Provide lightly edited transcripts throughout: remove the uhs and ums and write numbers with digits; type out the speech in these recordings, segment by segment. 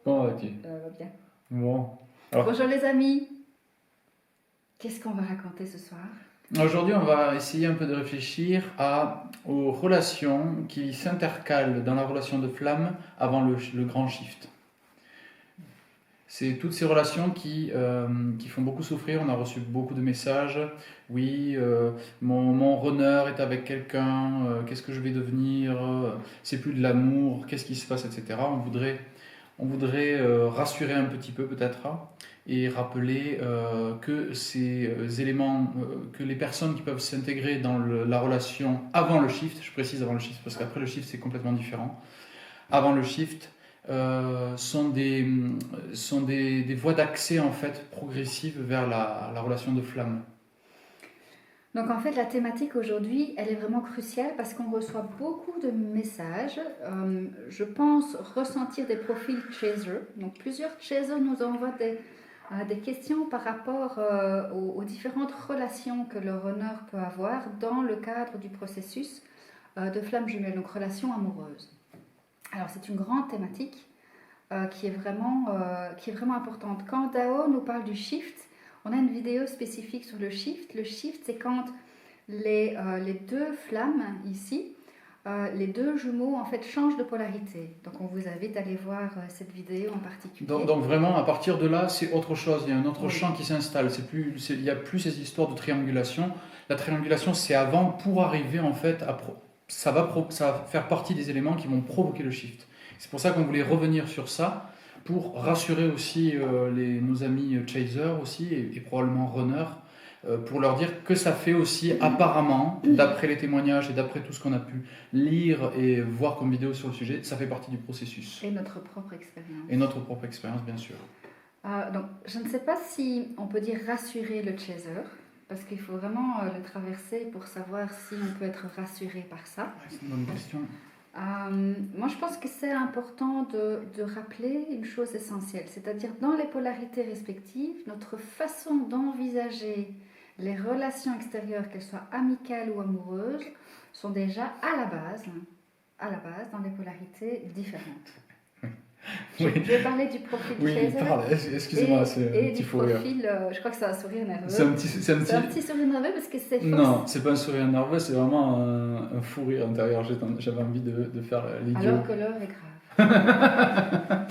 Comment vas-tu? Bien. Bon. Alors, Bonjour les amis. Qu'est-ce qu'on va raconter ce soir? aujourd'hui, on va essayer un peu de réfléchir aux relations qui s'intercalent dans la relation de flamme avant le grand shift. C'est toutes ces relations qui font beaucoup souffrir. On a reçu beaucoup de messages. Oui, mon runner est avec quelqu'un. Qu'est-ce que je vais devenir? C'est plus de l'amour. Qu'est-ce qui se passe, etc. On voudrait rassurer un petit peu peut-être et rappeler que ces éléments, que les personnes qui peuvent s'intégrer dans la relation avant le shift, je précise avant le shift parce qu'après le shift c'est complètement différent, avant le shift sont des voies d'accès en fait progressives vers la relation de flamme. Donc en fait la thématique aujourd'hui elle est vraiment cruciale parce qu'on reçoit beaucoup de messages. Je pense ressentir des profils chaser. Donc plusieurs chasers nous envoient des questions par rapport aux différentes relations que le runner peut avoir dans le cadre du processus de flamme jumelle, donc relation amoureuse. Alors c'est une grande thématique qui est vraiment importante. Quand Dao nous parle du shift, on a une vidéo spécifique sur le shift. Le shift, c'est quand les deux flammes ici, les deux jumeaux en fait changent de polarité. Donc on vous invite à aller voir cette vidéo en particulier. Donc vraiment, à partir de là, c'est autre chose. Il y a un autre Oui. champ qui s'installe. Il n'y a plus ces histoires de triangulation. La triangulation, c'est avant pour arriver en fait ça va faire partie des éléments qui vont provoquer le shift. C'est pour ça qu'on voulait revenir sur ça pour rassurer aussi nos amis chasers aussi et probablement runners pour leur dire que ça fait aussi apparemment, d'après les témoignages et d'après tout ce qu'on a pu lire et voir comme vidéo sur le sujet, ça fait partie du processus. Et notre propre expérience. Et notre propre expérience, bien sûr. Donc, je ne sais pas si on peut dire rassurer le chaser, parce qu'il faut vraiment le traverser pour savoir si on peut être rassuré par ça. Ouais, c'est une bonne question. Moi, je pense que c'est important de rappeler une chose essentielle, c'est-à-dire dans les polarités respectives, notre façon d'envisager les relations extérieures, qu'elles soient amicales ou amoureuses, sont déjà à la base dans les polarités différentes. Je vais parler du profil Oui, chaser parle, excusez-moi, c'est un et petit du fou rire. profil, je crois que c'est un sourire nerveux. C'est un petit sourire nerveux parce que c'est fausse. Non, c'est pas un sourire nerveux, c'est vraiment un fou rire intérieur. J'avais envie de faire l'idiot. Alors que l'heure est grave.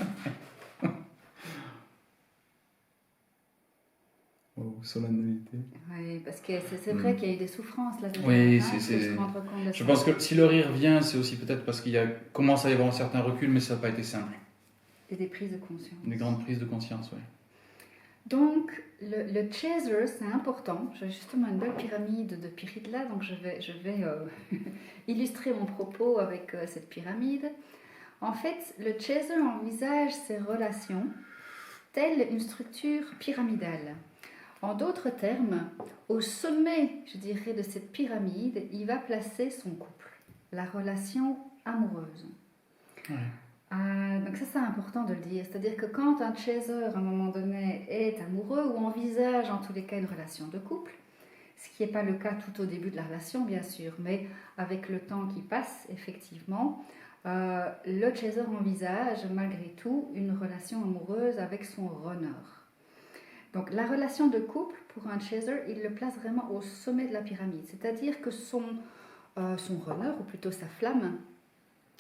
Oh, solennité. Oui, parce que c'est vrai qu'il y a eu des souffrances là-dedans. Oui, faut se rendre compte de je ça. pense que si le rire vient, c'est aussi peut-être parce commence à y avoir un certain recul, mais ça n'a pas été simple. Et des prises de conscience. Des grandes prises de conscience, oui. Donc, le chaser, c'est important. J'ai justement une belle pyramide de pyrides là, donc je vais illustrer mon propos avec cette pyramide. En fait, le chaser envisage ses relations telle une structure pyramidale. En d'autres termes, au sommet, je dirais, de cette pyramide, il va placer son couple, la relation amoureuse. Ouais. Donc ça, c'est important de le dire. C'est-à-dire que quand un chaser, à un moment donné, est amoureux ou envisage en tous les cas une relation de couple, ce qui n'est pas le cas tout au début de la relation, bien sûr, mais avec le temps qui passe, effectivement, le chaser envisage malgré tout une relation amoureuse avec son runner. Donc la relation de couple, pour un chaser, il le place vraiment au sommet de la pyramide. C'est-à-dire que son runner, ou plutôt sa flamme,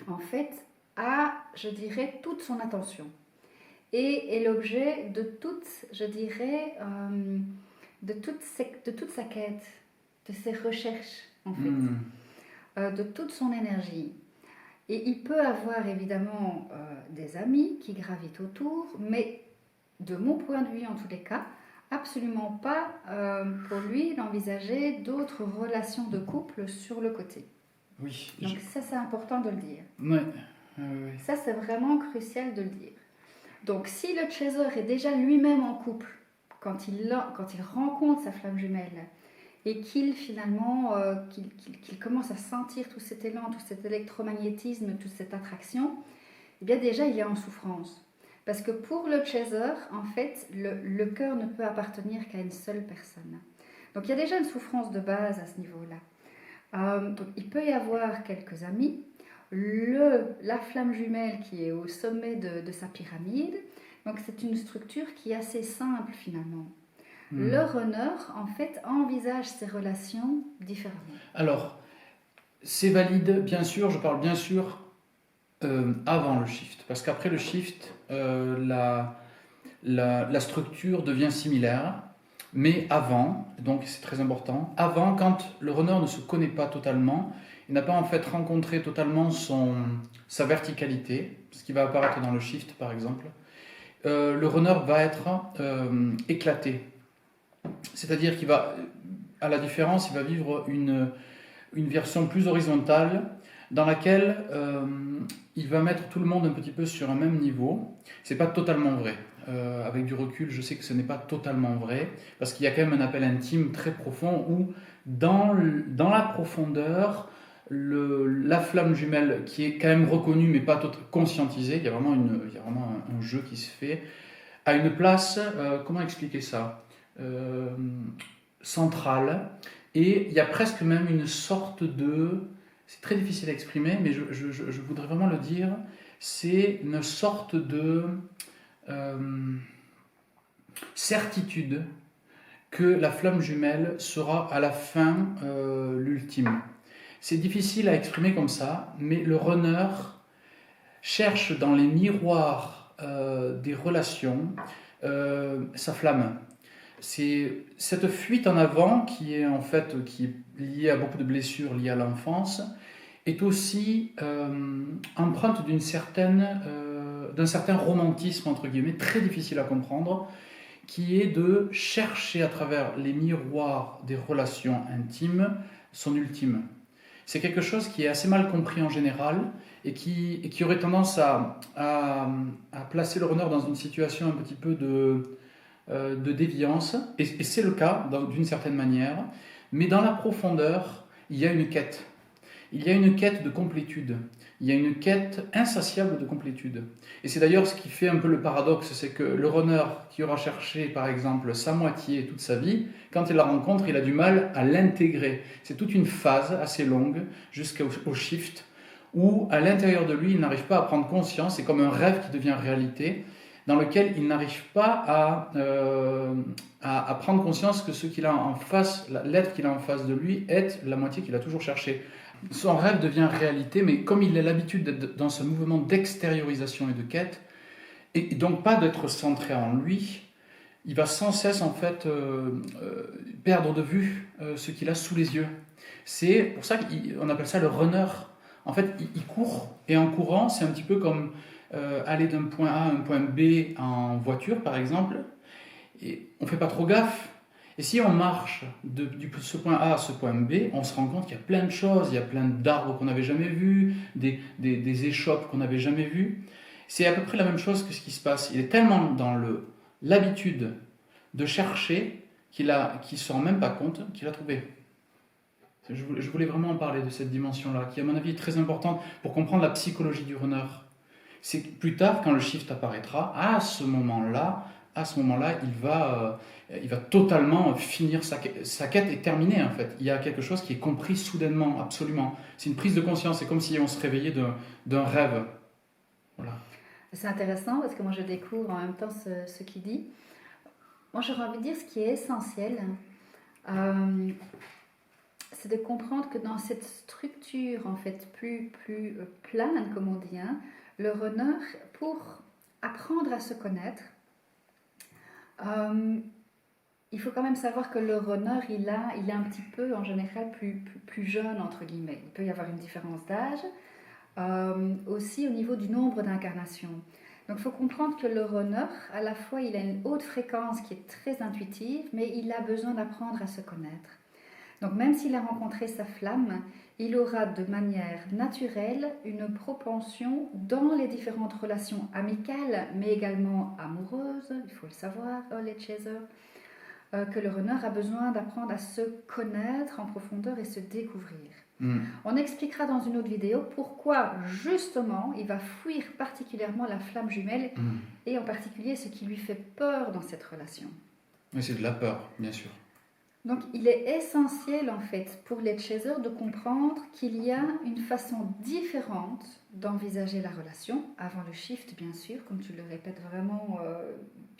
en fait, a, je dirais, toute son attention. Et est l'objet de toute, je dirais, de toute sa quête, de ses recherches, en fait, de toute son énergie. Et il peut avoir évidemment des amis qui gravitent autour, mais de mon point de vue en tous les cas, absolument pas pour lui d'envisager d'autres relations de couple sur le côté. Oui. Donc ça, c'est important de le dire. Ouais. Ça, c'est vraiment crucial de le dire. Donc si le chaser est déjà lui-même en couple, quand il rencontre sa flamme jumelle, et qu'il finalement qu'il commence à sentir tout cet élan, tout cet électromagnétisme, toute cette attraction, eh bien déjà il est en souffrance. Parce que pour le chaser, en fait, le cœur ne peut appartenir qu'à une seule personne. Donc il y a déjà une souffrance de base à ce niveau-là. Donc il peut y avoir quelques amis, la flamme jumelle qui est au sommet de sa pyramide. Donc c'est une structure qui est assez simple finalement. Le runner, en fait, envisage ses relations différemment. Alors, c'est valide, bien sûr, je parle bien sûr avant le shift, parce qu'après le shift, la structure devient similaire, mais avant, donc c'est très important, avant, quand le runner ne se connaît pas totalement, il n'a pas en fait rencontré totalement sa verticalité, ce qui va apparaître dans le shift par exemple, le runner va être éclaté. C'est-à-dire qu'il va, à la différence, il va vivre une version plus horizontale dans laquelle il va mettre tout le monde un petit peu sur un même niveau. C'est pas totalement vrai. Avec du recul, je sais que ce n'est pas totalement vrai, parce qu'il y a quand même un appel intime très profond où, dans la profondeur, la flamme jumelle, qui est quand même reconnue mais pas conscientisée, il y a vraiment un jeu qui se fait, a une place, comment expliquer ça, centrale, et il y a presque même une sorte de, c'est très difficile à exprimer, mais je voudrais vraiment le dire, c'est une sorte de certitude que la flamme jumelle sera à la fin l'ultime. C'est difficile à exprimer comme ça, mais le runner cherche dans les miroirs des relations sa flamme. C'est cette fuite en avant qui est en fait qui est liée à beaucoup de blessures liées à l'enfance, est aussi empreinte d'un certain romantisme entre guillemets très difficile à comprendre, qui est de chercher à travers les miroirs des relations intimes son ultime. C'est quelque chose qui est assez mal compris en général et qui aurait tendance à placer le runner dans une situation un petit peu de déviance, et c'est le cas d'une certaine manière, mais dans la profondeur, il y a une quête. Il y a une quête de complétude. Il y a une quête insatiable de complétude. Et c'est d'ailleurs ce qui fait un peu le paradoxe, c'est que le runner qui aura cherché, par exemple, sa moitié toute sa vie, quand il la rencontre, il a du mal à l'intégrer. C'est toute une phase assez longue, jusqu'au shift, où à l'intérieur de lui, il n'arrive pas à prendre conscience, c'est comme un rêve qui devient réalité, dans lequel il n'arrive pas à prendre conscience que ce qu'il a en face, l'être qu'il a en face de lui, est la moitié qu'il a toujours cherché. Son rêve devient réalité, mais comme il a l'habitude d'être dans ce mouvement d'extériorisation et de quête, et donc pas d'être centré en lui, il va sans cesse en fait perdre de vue ce qu'il a sous les yeux. C'est pour ça qu'on appelle ça le runner. En fait, il court, et en courant, c'est un petit peu comme aller d'un point A à un point B en voiture, par exemple, et on ne fait pas trop gaffe. Et si on marche de ce point A à ce point B, on se rend compte qu'il y a plein de choses, il y a plein d'arbres qu'on n'avait jamais vus, des échoppes qu'on n'avait jamais vues. C'est à peu près la même chose que ce qui se passe. Il est tellement dans l'habitude de chercher qu'il ne se rend même pas compte qu'il a trouvé. Je voulais vraiment en parler de cette dimension-là, qui à mon avis est très importante pour comprendre la psychologie du runner. C'est que plus tard, quand le shift apparaîtra, à ce moment-là, il va totalement finir sa quête est terminée en fait. Il y a quelque chose qui est compris soudainement, absolument. C'est une prise de conscience, c'est comme si on se réveillait d'un rêve. Voilà. C'est intéressant parce que moi je découvre en même temps ce qu'il dit. Moi j'aurais envie de dire ce qui est essentiel, c'est de comprendre que dans cette structure en fait plus plane, comme on dit, hein, le runner, pour apprendre à se connaître, il faut quand même savoir que le runner, il est un petit peu, en général, plus jeune, entre guillemets. Il peut y avoir une différence d'âge, aussi au niveau du nombre d'incarnations. Donc il faut comprendre que le runner, à la fois, il a une haute fréquence qui est très intuitive, mais il a besoin d'apprendre à se connaître. Donc même s'il a rencontré sa flamme, il aura de manière naturelle une propension dans les différentes relations amicales, mais également amoureuses, il faut le savoir, les chasers, que le runner a besoin d'apprendre à se connaître en profondeur et se découvrir. On expliquera dans une autre vidéo pourquoi justement il va fuir particulièrement la flamme jumelle et en particulier ce qui lui fait peur dans cette relation. Oui, c'est de la peur, bien sûr. Donc, il est essentiel, en fait, pour les chasers de comprendre qu'il y a une façon différente d'envisager la relation, avant le shift, bien sûr, comme tu le répètes vraiment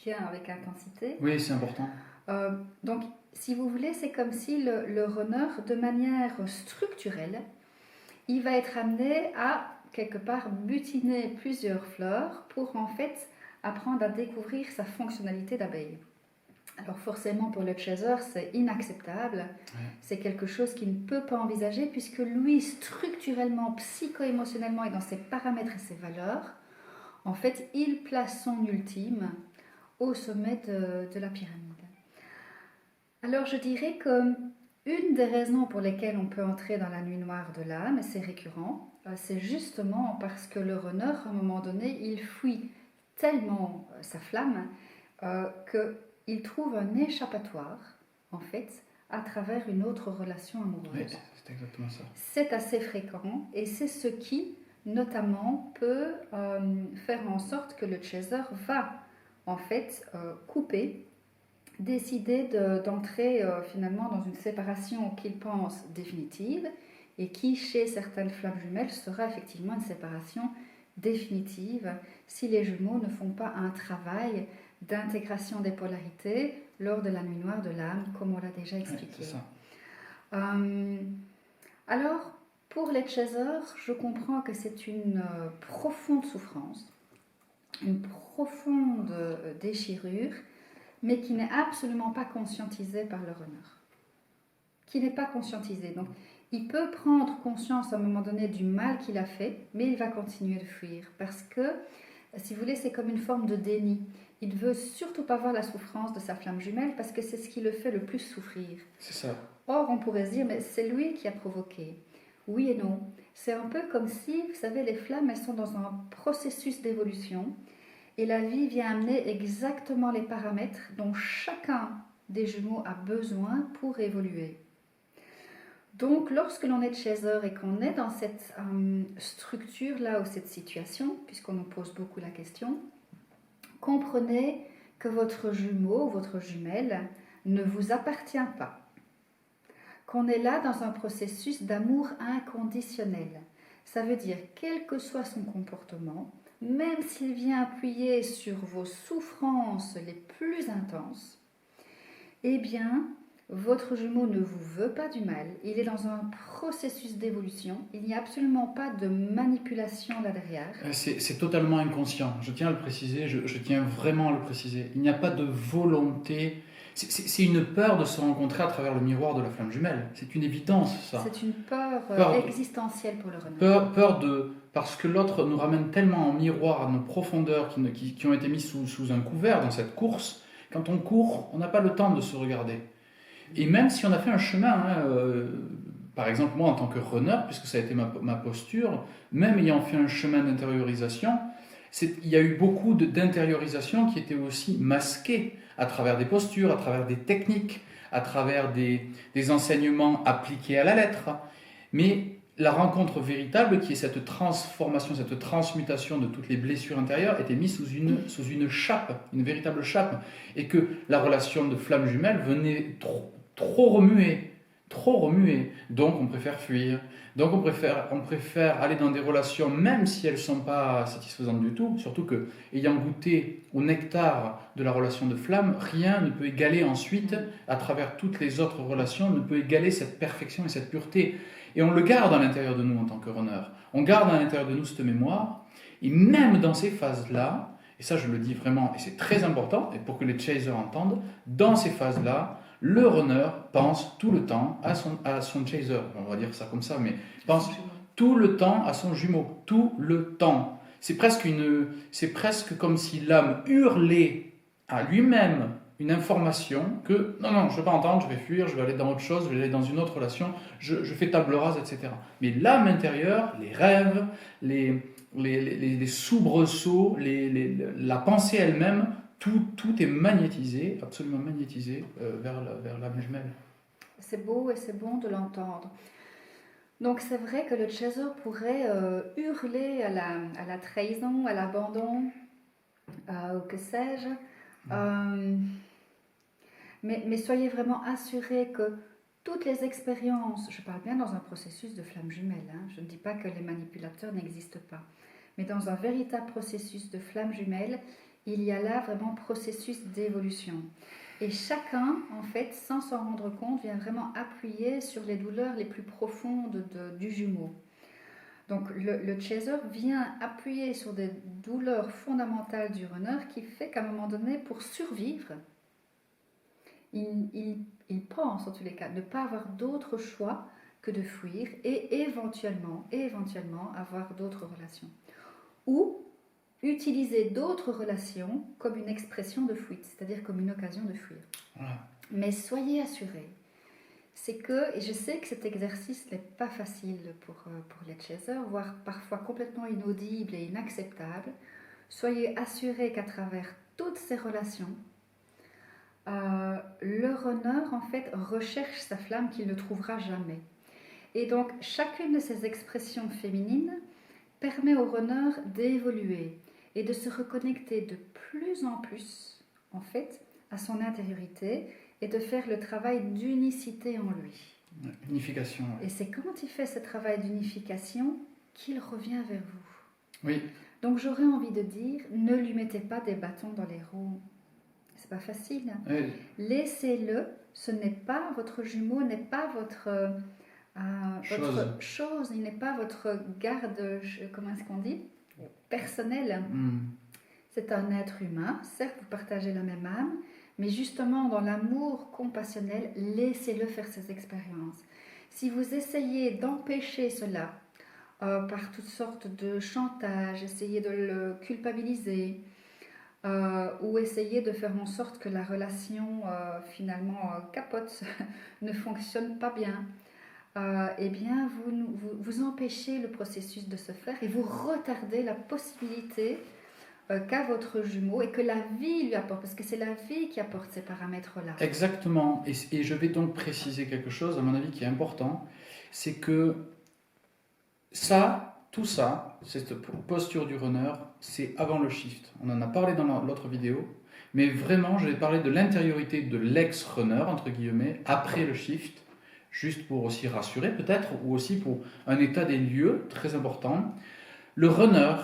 bien avec intensité. Oui, c'est important. Donc, si vous voulez, c'est comme si le runner, de manière structurelle, il va être amené à, quelque part, butiner plusieurs fleurs pour, en fait, apprendre à découvrir sa fonctionnalité d'abeille. Alors forcément pour le chaser c'est inacceptable, c'est quelque chose qu'il ne peut pas envisager puisque lui structurellement, psycho-émotionnellement et dans ses paramètres et ses valeurs, en fait il place son ultime au sommet de la pyramide. Alors je dirais que une des raisons pour lesquelles on peut entrer dans la nuit noire de l'âme, et c'est récurrent, c'est justement parce que le runner à un moment donné il fuit tellement sa flamme que il trouve un échappatoire, en fait, à travers une autre relation amoureuse. Oui, c'est exactement ça. C'est assez fréquent et c'est ce qui, notamment, peut faire en sorte que le chaser va, en fait, couper, décider d'entrer finalement dans une séparation qu'il pense définitive et qui, chez certaines flammes jumelles, sera effectivement une séparation définitive si les jumeaux ne font pas un travail d'intégration des polarités lors de la nuit noire de l'âme, comme on l'a déjà expliqué. C'est ça. Alors, pour les chasers, je comprends que c'est une profonde souffrance, une profonde déchirure, mais qui n'est absolument pas conscientisée par le runner. Qui n'est pas conscientisée. Donc, il peut prendre conscience à un moment donné du mal qu'il a fait, mais il va continuer de fuir. Parce que, si vous voulez, c'est comme une forme de déni. Il ne veut surtout pas voir la souffrance de sa flamme jumelle parce que c'est ce qui le fait le plus souffrir. C'est ça. Or, on pourrait se dire, mais c'est lui qui a provoqué. Oui et non. C'est un peu comme si, vous savez, les flammes, elles sont dans un processus d'évolution et la vie vient amener exactement les paramètres dont chacun des jumeaux a besoin pour évoluer. Donc, lorsque l'on est chaser et qu'on est dans cette structure-là ou cette situation, puisqu'on nous pose beaucoup la question, comprenez que votre jumeau ou votre jumelle ne vous appartient pas. Qu'on est là dans un processus d'amour inconditionnel. Ça veut dire, quel que soit son comportement, même s'il vient appuyer sur vos souffrances les plus intenses, eh bien, votre jumeau ne vous veut pas du mal. Il est dans un processus d'évolution. Il n'y a absolument pas de manipulation là derrière. C'est totalement inconscient. Je tiens à le préciser, je tiens vraiment à le préciser. Il n'y a pas de volonté. C'est une peur de se rencontrer à travers le miroir de la flamme jumelle. C'est une évidence, ça. C'est une peur existentielle pour le runner. Peur de... Parce que l'autre nous ramène tellement en miroir à nos profondeurs qui ont été mises sous un couvert dans cette course. Quand on court, on n'a pas le temps de se regarder. Et même si on a fait un chemin, par exemple moi en tant que runner, puisque ça a été ma posture, même ayant fait un chemin d'intériorisation, il y a eu beaucoup d'intériorisation qui étaient aussi masquées à travers des postures, à travers des techniques, à travers des enseignements appliqués à la lettre. Mais la rencontre véritable, qui est cette transformation, cette transmutation de toutes les blessures intérieures, était mise sous une chape, une véritable chape, et que la relation de flamme jumelle venait trop remuer, donc on préfère fuir, donc on préfère aller dans des relations même si elles ne sont pas satisfaisantes du tout, surtout que ayant goûté au nectar de la relation de flamme, rien ne peut égaler ensuite, à travers toutes les autres relations, ne peut égaler cette perfection et cette pureté. Et on le garde à l'intérieur de nous en tant que runner. On garde à l'intérieur de nous cette mémoire. Et même dans ces phases-là, et ça je le dis vraiment, et c'est très important, et pour que les chasers entendent, dans ces phases-là, le runner pense tout le temps à son chaser. On va dire ça comme ça, mais pense tout le temps à son jumeau. Tout le temps. C'est presque comme si l'âme hurlait à lui-même une information que non, je ne veux pas entendre, je vais fuir, je vais aller dans autre chose, je vais aller dans une autre relation, je fais table rase, etc. Mais l'âme intérieure, les rêves, les soubresauts, la pensée elle-même, tout est magnétisé, absolument magnétisé vers l'âme jumelle. C'est beau et c'est bon de l'entendre. Donc c'est vrai que le chaser pourrait hurler à la trahison, à l'abandon, ou que sais-je. Mais soyez vraiment assurés que toutes les expériences, je parle bien dans un processus de flamme jumelle, hein, je ne dis pas que les manipulateurs n'existent pas, mais dans un véritable processus de flamme jumelle, il y a là vraiment processus d'évolution. Et chacun, en fait, sans s'en rendre compte, vient vraiment appuyer sur les douleurs les plus profondes du jumeau. Donc le chaser vient appuyer sur des douleurs fondamentales du runner qui fait qu'à un moment donné, pour survivre, il pense en tous les cas ne pas avoir d'autre choix que de fuir et éventuellement avoir d'autres relations. Ou utiliser d'autres relations comme une expression de fuite, c'est-à-dire comme une occasion de fuir. Voilà. Mais soyez assurés, c'est que, et je sais que cet exercice n'est pas facile pour les chasers, voire parfois complètement inaudible et inacceptable, soyez assurés qu'à travers toutes ces relations, le runner en fait recherche sa flamme qu'il ne trouvera jamais. Et donc chacune de ces expressions féminines permet au runner d'évoluer et de se reconnecter de plus en plus en fait à son intériorité et de faire le travail d'unicité en lui. Unification. Ouais. Et c'est quand il fait ce travail d'unification qu'il revient vers vous. Oui. Donc j'aurais envie de dire, ne lui mettez pas des bâtons dans les roues. C'est pas facile. Oui. Laissez-le. Ce n'est pas votre jumeau, n'est pas votre chose. Il n'est pas votre garde. Comment est-ce qu'on dit? Personnel. C'est un être humain. Certes, vous partagez la même âme, mais justement dans l'amour compassionnel, laissez-le faire ses expériences. Si vous essayez d'empêcher cela par toutes sortes de chantage, essayez de le culpabiliser. Ou essayer de faire en sorte que la relation finalement capote, ne fonctionne pas bien, eh bien vous empêchez le processus de se faire et vous retardez la possibilité qu'a votre jumeau et que la vie lui apporte, parce que c'est la vie qui apporte ces paramètres-là. Exactement, et je vais donc préciser quelque chose, à mon avis, qui est important, c'est que tout ça, cette posture du runner, c'est avant le shift. On en a parlé dans l'autre vidéo, mais vraiment, je vais parler de l'intériorité de l'ex-runner, entre guillemets, après le shift, juste pour aussi rassurer peut-être, ou aussi pour un état des lieux très important. Le runner,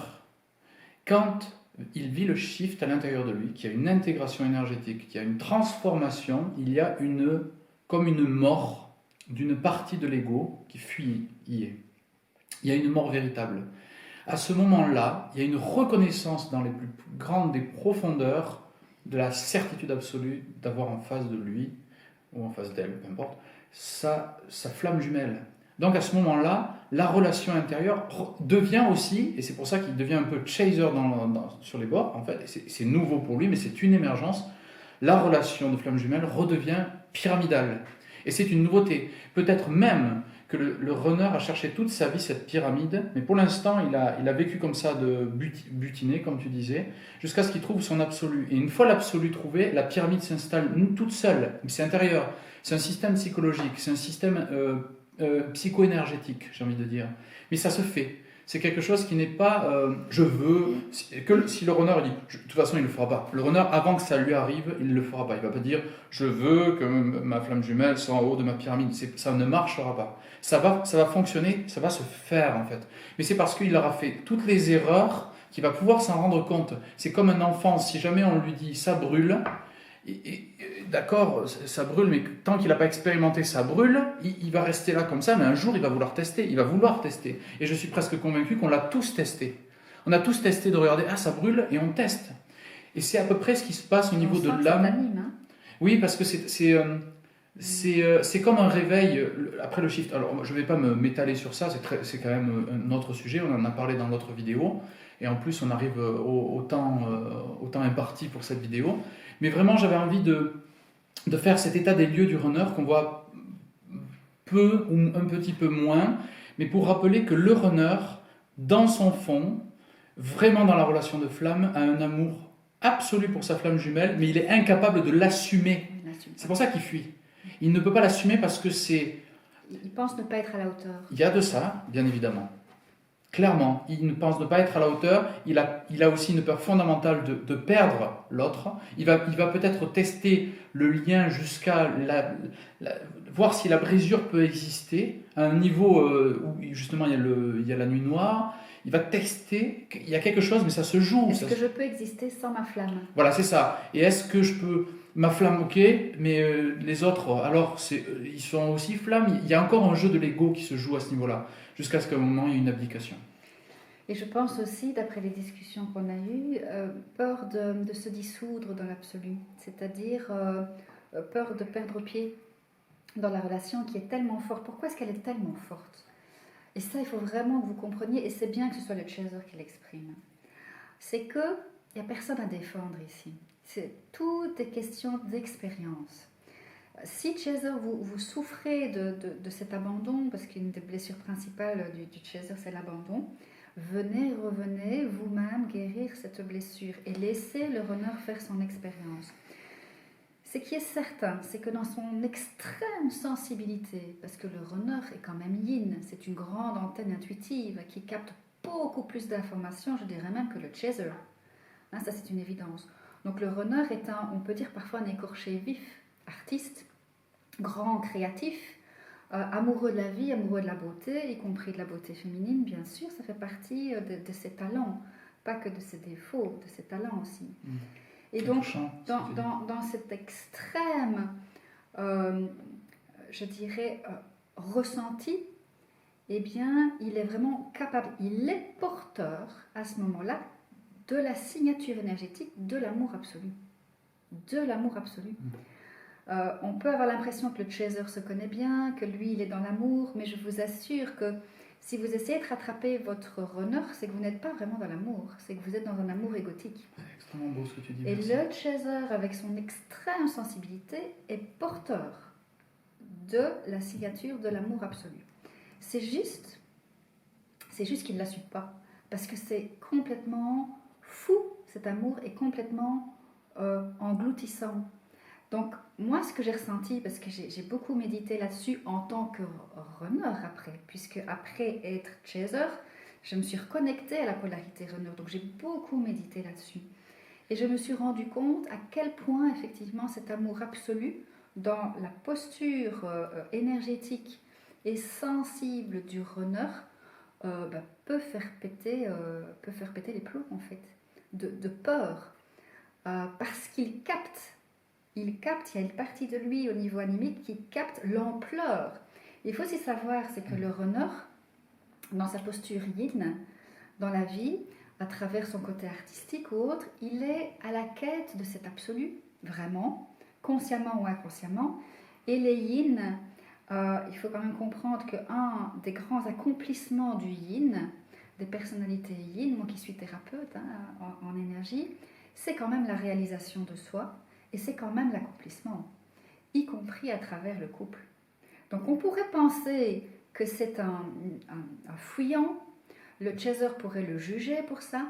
quand il vit le shift à l'intérieur de lui, qu'il y a une intégration énergétique, qu'il y a une transformation, il y a comme une mort d'une partie de l'ego qui fuit. Il y a une mort véritable. À ce moment-là, il y a une reconnaissance dans les plus grandes des profondeurs de la certitude absolue d'avoir en face de lui, ou en face d'elle, peu importe, sa flamme jumelle. Donc à ce moment-là, la relation intérieure devient aussi, et c'est pour ça qu'il devient un peu chaser sur les bords, en fait, c'est nouveau pour lui, mais c'est une émergence, la relation de flamme jumelle redevient pyramidale. Et c'est une nouveauté. Peut-être même que le runner a cherché toute sa vie cette pyramide, mais pour l'instant, il a vécu comme ça, de butiné, comme tu disais, jusqu'à ce qu'il trouve son absolu. Et une fois l'absolu trouvé, la pyramide s'installe toute seule, mais c'est intérieur. C'est un système psychologique, c'est un système psycho-énergétique, j'ai envie de dire. Mais ça se fait. C'est quelque chose qui n'est pas je veux, que si le runner dit, de toute façon il ne le fera pas. Le runner, avant que ça lui arrive, il ne le fera pas. Il ne va pas dire je veux que ma flamme jumelle soit en haut de ma pyramide. Ça ne marchera pas. Ça va fonctionner, ça va se faire en fait. Mais c'est parce qu'il aura fait toutes les erreurs qu'il va pouvoir s'en rendre compte. C'est comme un enfant, si jamais on lui dit ça brûle, d'accord, ça brûle, mais tant qu'il n'a pas expérimenté ça brûle, il va rester là comme ça, mais un jour il va vouloir tester, Et je suis presque convaincu qu'on l'a tous testé. On a tous testé de regarder, ça brûle, et on teste. Et c'est à peu près ce qui se passe au niveau de l'âme. Hein. Oui, parce que c'est comme un réveil après le shift. Alors je ne vais pas m'étaler sur ça, c'est quand même un autre sujet, on en a parlé dans l'autre vidéo, et en plus on arrive au temps imparti pour cette vidéo. Mais vraiment, j'avais envie de faire cet état des lieux du runner qu'on voit peu ou un petit peu moins, mais pour rappeler que le runner, dans son fond, vraiment dans la relation de flamme, a un amour absolu pour sa flamme jumelle, mais il est incapable de l'assumer. C'est pour ça qu'il fuit. Il ne peut pas l'assumer parce que c'est... Il pense ne pas être à la hauteur. Il y a de ça, bien évidemment. Clairement, il ne pense ne pas être à la hauteur, il a aussi une peur fondamentale de perdre l'autre. Il va peut-être tester le lien jusqu'à la- voir si la brisure peut exister à un niveau où justement il y a la nuit noire. Il va tester qu'il y a quelque chose, mais ça se joue. Est-ce que je peux exister sans ma flamme? Voilà, c'est ça. Et est-ce que je peux... Ma flamme, ok, mais les autres, alors, ils sont aussi flammes. Il y a encore un jeu de l'ego qui se joue à ce niveau-là, jusqu'à ce qu'à un moment, il y ait une abdication. Et je pense aussi, d'après les discussions qu'on a eues, peur de se dissoudre dans l'absolu, c'est-à-dire peur de perdre pied dans la relation qui est tellement forte. Pourquoi est-ce qu'elle est tellement forte? Et ça, il faut vraiment que vous compreniez, et c'est bien que ce soit le chaser qui l'exprime. C'est qu'il n'y a personne à défendre ici. Tout est question d'expérience. Si chaser, vous souffrez de cet abandon, parce qu'une des blessures principales du chaser, c'est l'abandon, revenez vous-même guérir cette blessure et laissez le runner faire son expérience. Ce qui est certain, c'est que dans son extrême sensibilité, parce que le runner est quand même yin, c'est une grande antenne intuitive qui capte beaucoup plus d'informations, je dirais même que le chaser. Hein, ça, c'est une évidence. Donc le runner est on peut dire parfois un écorché vif, artiste, grand, créatif, amoureux de la vie, amoureux de la beauté, y compris de la beauté féminine, bien sûr, ça fait partie de ses talents, pas que de ses défauts, de ses talents aussi. Et donc, dans cet extrême, je dirais, ressenti, eh bien, il est vraiment capable, il est porteur à ce moment-là de la signature énergétique de l'amour absolu. De l'amour absolu. On peut avoir l'impression que le chaser se connaît bien, que lui, il est dans l'amour, mais je vous assure que si vous essayez de rattraper votre runner, c'est que vous n'êtes pas vraiment dans l'amour, c'est que vous êtes dans un amour égotique. C'est extrêmement beau ce que tu dis. Et merci. le chaser, avec son extrême sensibilité, est porteur de la signature de l'amour absolu. C'est juste qu'il ne l'assume pas, parce que c'est complètement fou, cet amour est complètement engloutissant. Donc, moi, ce que j'ai ressenti, parce que j'ai beaucoup médité là-dessus en tant que runner après, puisque après être chaser, je me suis reconnectée à la polarité runner, donc j'ai beaucoup médité là-dessus. Et je me suis rendu compte à quel point, effectivement, cet amour absolu, dans la posture énergétique et sensible du runner, peut faire péter les plombs, en fait, de peur, parce qu'il capte, il y a une partie de lui au niveau animique qui capte l'ampleur. Il faut aussi savoir, c'est que le runner, dans sa posture yin, dans la vie, à travers son côté artistique ou autre, il est à la quête de cet absolu, vraiment, consciemment ou inconsciemment. Et les yin, il faut quand même comprendre qu'un des grands accomplissements du yin, des personnalités yin, moi qui suis thérapeute en énergie, c'est quand même la réalisation de soi et c'est quand même l'accomplissement, y compris à travers le couple. Donc on pourrait penser que c'est un fuyant. Le chaser pourrait le juger pour ça.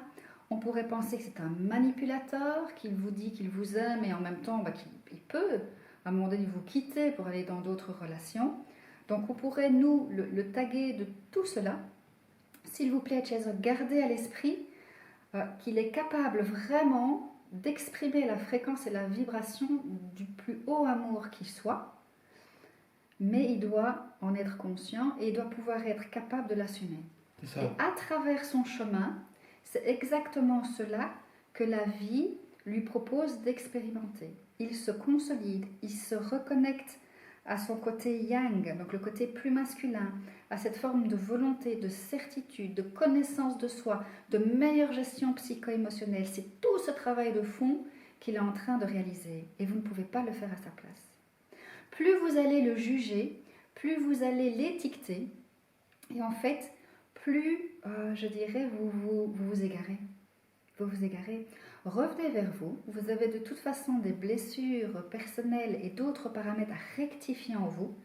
On pourrait penser que c'est un manipulateur, qu'il vous dit qu'il vous aime et en même temps qu'il peut à un moment donné vous quitter pour aller dans d'autres relations. Donc on pourrait nous le taguer de tout cela. S'il vous plaît, chaser, gardez à l'esprit qu'il est capable vraiment d'exprimer la fréquence et la vibration du plus haut amour qui soit, mais il doit en être conscient et il doit pouvoir être capable de l'assumer. Et à travers son chemin, c'est exactement cela que la vie lui propose d'expérimenter. Il se consolide, il se reconnecte à son côté yang, donc le côté plus masculin, à cette forme de volonté, de certitude, de connaissance de soi, de meilleure gestion psycho-émotionnelle. C'est tout ce travail de fond qu'il est en train de réaliser et vous ne pouvez pas le faire à sa place. Plus vous allez le juger, plus vous allez l'étiqueter et en fait, plus, je dirais, vous vous égarez. Vous vous égarez. Revenez vers vous. Vous avez de toute façon des blessures personnelles et d'autres paramètres à rectifier en vous.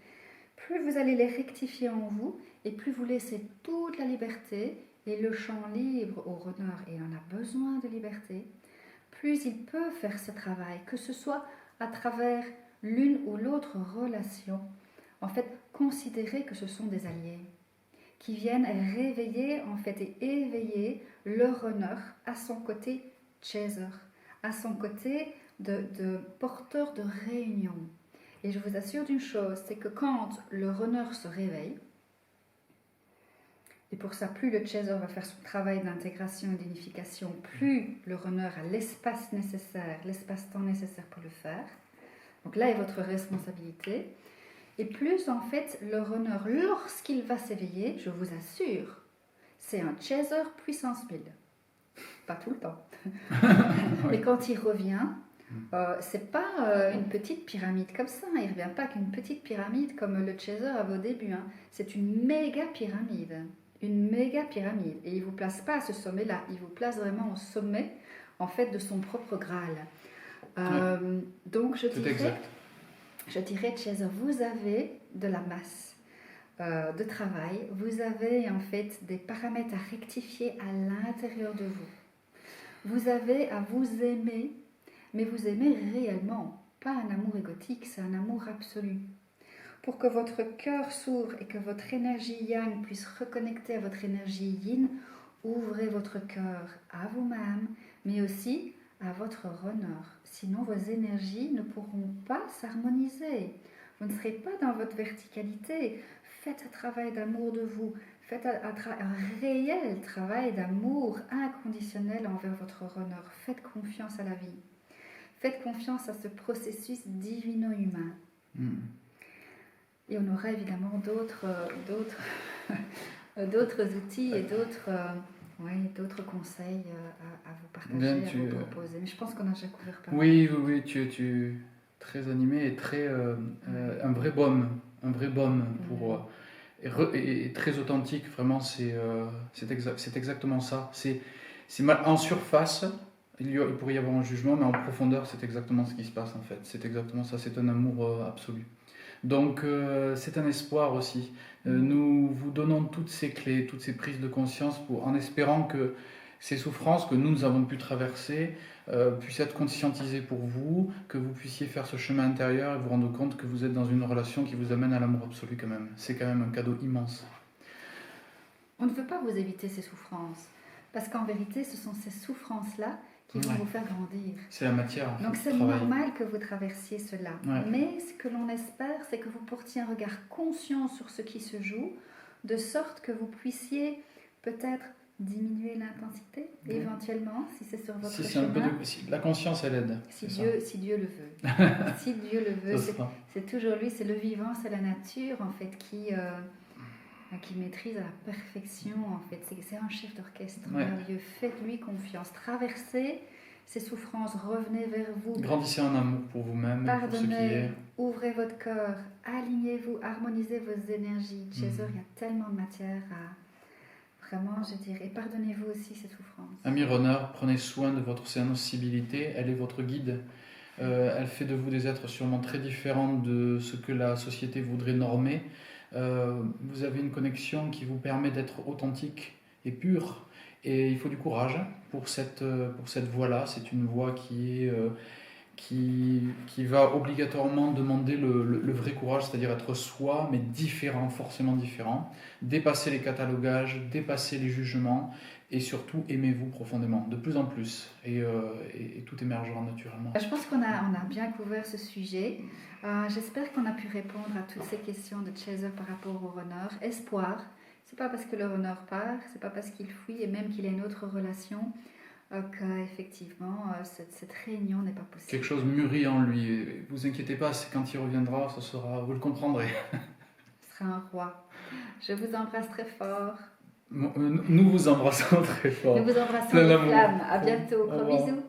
Plus vous allez les rectifier en vous et plus vous laissez toute la liberté et le champ libre au runner, et il en a besoin de liberté, plus il peut faire ce travail, que ce soit à travers l'une ou l'autre relation. En fait, considérez que ce sont des alliés qui viennent réveiller en fait et éveiller le runner à son côté chaser, à son côté de porteur de réunion. Et je vous assure d'une chose, c'est que quand le runner se réveille, et pour ça, plus le chaser va faire son travail d'intégration et d'unification, plus le runner a l'espace nécessaire, l'espace-temps nécessaire pour le faire. Donc là est votre responsabilité. Et plus en fait, le runner, lorsqu'il va s'éveiller, je vous assure, c'est un chaser puissance 1000. Pas tout le temps. Mais quand il revient, c'est pas une petite pyramide comme ça. Il ne revient pas qu'une petite pyramide comme le chaser avait au début. Hein. C'est une méga pyramide. Une méga pyramide. Et il ne vous place pas à ce sommet-là. Il vous place vraiment au sommet, en fait, de son propre Graal. Donc, je dirais, chaser, vous avez de la masse de travail. Vous avez, en fait, des paramètres à rectifier à l'intérieur de vous. Vous avez à vous aimer, mais vous aimez réellement. Pas un amour égotique, c'est un amour absolu. Pour que votre cœur s'ouvre et que votre énergie yang puisse reconnecter à votre énergie yin, ouvrez votre cœur à vous-même, mais aussi à votre runner. Sinon, vos énergies ne pourront pas s'harmoniser. Vous ne serez pas dans votre verticalité. Faites un travail d'amour de vous. Faites un réel travail d'amour inconditionnel envers votre runner. Faites confiance à la vie. Faites confiance à ce processus divino-humain. Et on aura évidemment d'autres outils et d'autres conseils à vous partager, à vous proposer. Mais je pense qu'on a déjà couvert pas mal. Oui, tu es très animé et très, un vrai baume pour, et très authentique. Vraiment, c'est exactement ça. En surface, il pourrait y avoir un jugement, mais en profondeur, c'est exactement ce qui se passe en fait. C'est exactement ça, c'est un amour absolu. Donc c'est un espoir aussi. Nous vous donnons toutes ces clés, toutes ces prises de conscience en espérant que ces souffrances que nous avons pu traverser puissent être conscientisées pour vous, que vous puissiez faire ce chemin intérieur et vous rendre compte que vous êtes dans une relation qui vous amène à l'amour absolu quand même. C'est quand même un cadeau immense. On ne veut pas vous éviter ces souffrances, parce qu'en vérité, ce sont ces souffrances-là qui vont vous faire grandir. C'est la matière. Donc c'est normal que vous traversiez cela. Ouais. Mais ce que l'on espère, c'est que vous portiez un regard conscient sur ce qui se joue, de sorte que vous puissiez peut-être diminuer l'intensité, éventuellement, si c'est sur votre chemin. La conscience, elle aide. Si Dieu le veut. Si Dieu le veut. C'est toujours lui, c'est le vivant, c'est la nature, en fait, qui maîtrise à la perfection, en fait. C'est un chef d'orchestre merveilleux. Faites-lui confiance. Traversez ces souffrances, revenez vers vous. Grandissez en amour pour vous-même. Pardonnez, ouvrez votre cœur, alignez-vous, harmonisez vos énergies. Chaser, il y a tellement de matière à... Vraiment, je dirais, pardonnez-vous aussi ces souffrances. Ami runner, prenez soin de votre sensibilité, elle est votre guide. Elle fait de vous des êtres sûrement très différents de ce que la société voudrait normer. Vous avez une connexion qui vous permet d'être authentique et pur, et il faut du courage pour cette voie-là. C'est une voie qui va obligatoirement demander le vrai courage, c'est-à-dire être soi, mais différent, forcément différent, dépasser les catalogages, dépasser les jugements, et surtout aimez-vous profondément, de plus en plus, et tout émergera naturellement. Je pense qu'on a bien couvert ce sujet. J'espère qu'on a pu répondre à toutes ces questions de chaser par rapport au runner. Espoir, c'est pas parce que le runner part, c'est pas parce qu'il fuit et même qu'il a une autre relation qu'effectivement cette réunion n'est pas possible. Quelque chose mûrit en lui. Vous inquiétez pas, c'est quand il reviendra, vous le comprendrez. Ce sera un roi. Je vous embrasse très fort. Nous vous embrassons très fort. Nous vous embrassons de flamme. À bientôt. Gros bisous.